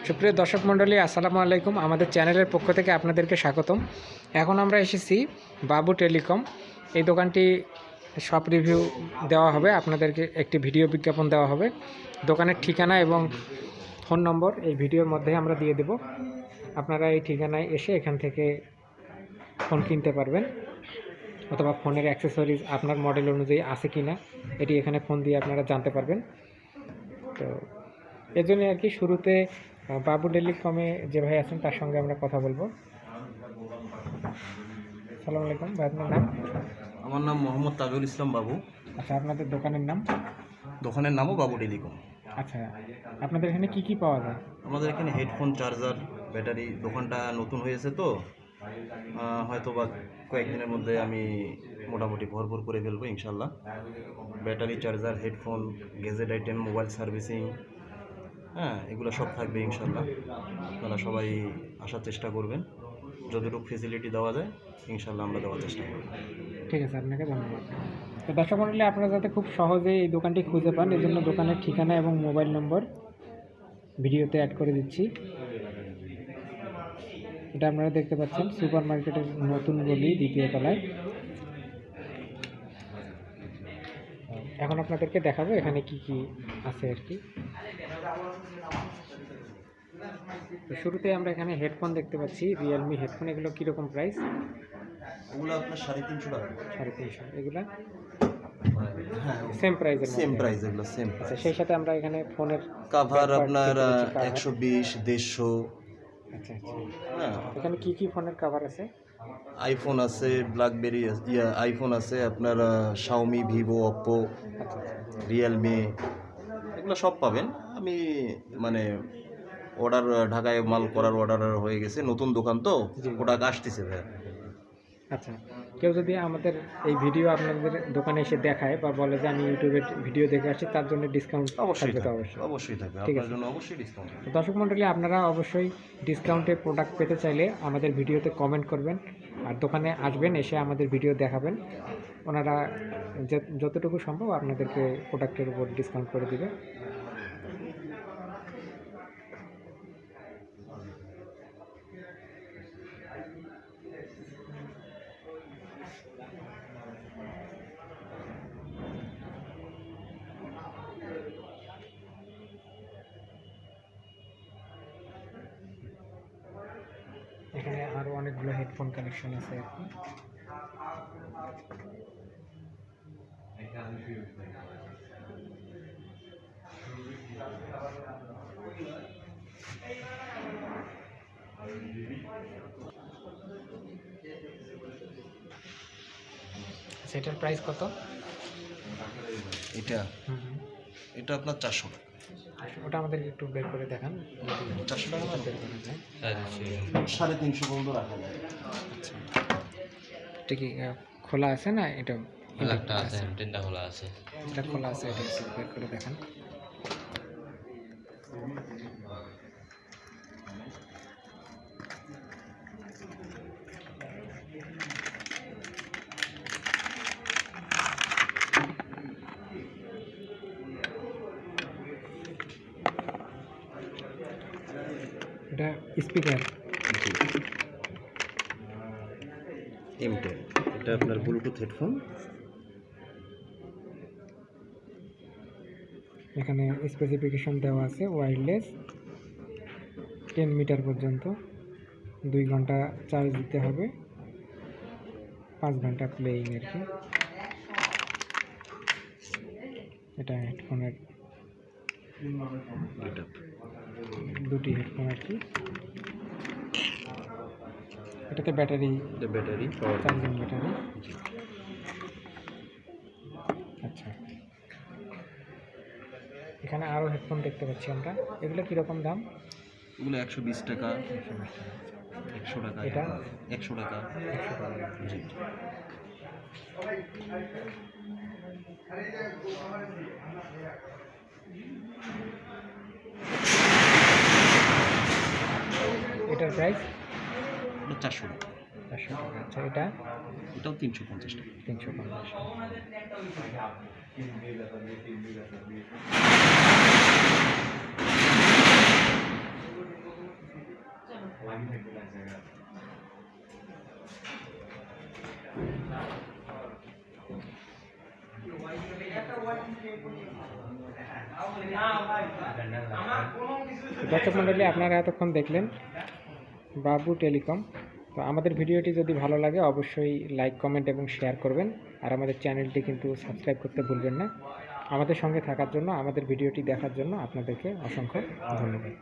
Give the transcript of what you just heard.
সুপ্রিয় দর্শক মণ্ডলী, আসসালামু আলাইকুম। আমাদের চ্যানেলের পক্ষ থেকে আপনাদেরকে স্বাগতম। এখন আমরা এসেছি বাবু টেলিকম। এই দোকানটি সব রিভিউ দেওয়া হবে, আপনাদেরকে একটি ভিডিও বিজ্ঞাপন দেওয়া হবে। দোকানের ঠিকানা এবং ফোন নম্বর এই ভিডিওর মধ্যে আমরা দিয়ে দেব। আপনারা এই ঠিকানায় এসে এখান থেকে ফোন কিনতে পারবেন, অথবা ফোনের অ্যাক্সেসরিজ আপনার মডেল অনুযায়ী আছে কি না এটি এখানে ফোন দিয়ে আপনারা জানতে পারবেন। তো এর জন্য আর কি শুরুতে বাবু টেলিকমে যে ভাই আছেন তার সঙ্গে আমরা কথা বলবো। আসসালামু আলাইকুম ভাই, আপনার নাম? আমার নাম মোহাম্মদ তাজুল ইসলাম বাবু। আচ্ছা, আপনাদের দোকানের নাম? দোকানের নামও বাবু টেলিকম। আচ্ছা, আপনাদের এখানে কি কি পাওয়া যায়? আমাদের এখানে হেডফোন, চার্জার, ব্যাটারি। দোকানটা নতুন হয়েছে তো হয়তো বা কয়েকদিনের মধ্যে আমি মোটামুটি ভরপুর করে ফেলবো ইনশাল্লাহ। Battery, charger, headphone, gadget item, mobile servicing, এগুলো সব থাকবে ইনশাল্লাহ। আপনারা সবাই আসার চেষ্টা করবেন, যতটুকু ফেসিলিটি দেওয়া যায় ইনশাল্লাহ আমরা দেওয়ার চেষ্টা করব। ঠিক আছে, আপনাকে ধন্যবাদ। তো দর্শক মণ্ডলী, আপনারা যাতে খুব সহজেই এই দোকানটি খুঁজে পান, এই জন্য দোকানের ঠিকানা এবং মোবাইল নম্বর ভিডিওতে অ্যাড করে দিচ্ছি। এটা আপনারা দেখতে পাচ্ছেন সুপার মার্কেটের নতুন গলি, দ্বিতীয় তলায়। এখন আপনাদেরকে দেখাবো এখানে কি কি আছে আর কি। তো শুরুতে আমরা এখানে হেডফোন দেখতে পাচ্ছি, রিয়েলমি হেডফোন। এগুলো কীরকম প্রাইস? ওগুলো আপনার 350 টাকা। 350। এগুলা সেম প্রাইসের? সেম প্রাইস, এগুলো সেম। আচ্ছা, সেই সাথে আমরা এখানে ফোনের কভার আপনার 120, 150। আচ্ছা আচ্ছা, এখানে কি কি ফোনের কভার আছে? আইফোন আছে, ব্ল্যাকবেরি, আইফোন আছে আপনার, শাওমি, ভিভো, ওপ্পো, রিয়েলমি, এগুলো সব পাবেন। আমি মানে অর্ডার, ঢাকায় মাল করার অর্ডার হয়ে গেছে, নতুন দোকান তো প্রোডাক্ট আসতেছে ভাই। আচ্ছা, কেউ যদি আমাদের এই ভিডিও আপনাদের দোকানে এসে দেখায় বা বলে যে আমি ইউটিউবের ভিডিও দেখে আসছি, তার জন্য ডিসকাউন্ট অবশ্যই থাকবে? তো অবশ্যই থাকবে, ঠিক আপনার আছে। জন্য অবশ্যই ডিসকাউন্ট। দর্শক মণ্ডলী, আপনারা অবশ্যই ডিসকাউন্টে প্রোডাক্ট পেতে চাইলে আমাদের ভিডিওতে কমেন্ট করবেন আর দোকানে আসবেন, এসে আমাদের ভিডিও দেখাবেন। ওনারা যতটুকু সম্ভব আপনাদেরকে প্রোডাক্টের উপর ডিসকাউন্ট করে দেবে। এখানে আরও অনেকগুলো হেডফোন কালেকশন আছে আর কি। সেটার প্রাইস কত? এটা এটা আপনার 400 টাকা। ওটা আমাদেরকে একটু বের করে দেখান। 400 টাকা বের করা যায়? 350 পর্যন্ত রাখা যায়। আচ্ছা, এটা কি খোলা আছে না? এটা একটা আছে, তিনটা খোলা আছে। এটা খোলা আছে, এটা একটু বের করে দেখান। এটা স্পিকার M10, এটা আপনার ব্লুটুথ হেডফোন। এখানে স্পেসিফিকেশন দেওয়া আছে, ওয়্যারলেস, 10 মিটার পর্যন্ত, 2 ঘন্টা চার্জ দিতে হবে, 5 ঘন্টা প্লেয়িং আর কি। এটা হেডফোনের দুটি হেডফোন আর কি। এটাতে ব্যাটারি, চার্জিং ব্যাটারি। আচ্ছা, এখানে আরও হেডফোন দেখতে পাচ্ছি আমরা। এগুলো কীরকম দাম? এগুলো 120 টাকা, 100 টাকা। এটা 100 টাকা। 100 টাকা। জি। এটার প্রাইস? 400 টাকা। 400 টাকা। আচ্ছা, এটাও 350 টাকা। 350। দর্শক মণ্ডলী, আপনারা এতক্ষণ দেখলেন বাবু টেলিকম। তো আমাদের ভিডিওটি যদি ভালো লাগে অবশ্যই লাইক, কমেন্ট এবং শেয়ার করবেন। আর আমাদের চ্যানেলটি কিন্তু সাবস্ক্রাইব করতে ভুলবেন না। আমাদের সঙ্গে থাকার জন্য, আমাদের ভিডিওটি দেখার জন্য আপনাদেরকে অসংখ্য ধন্যবাদ।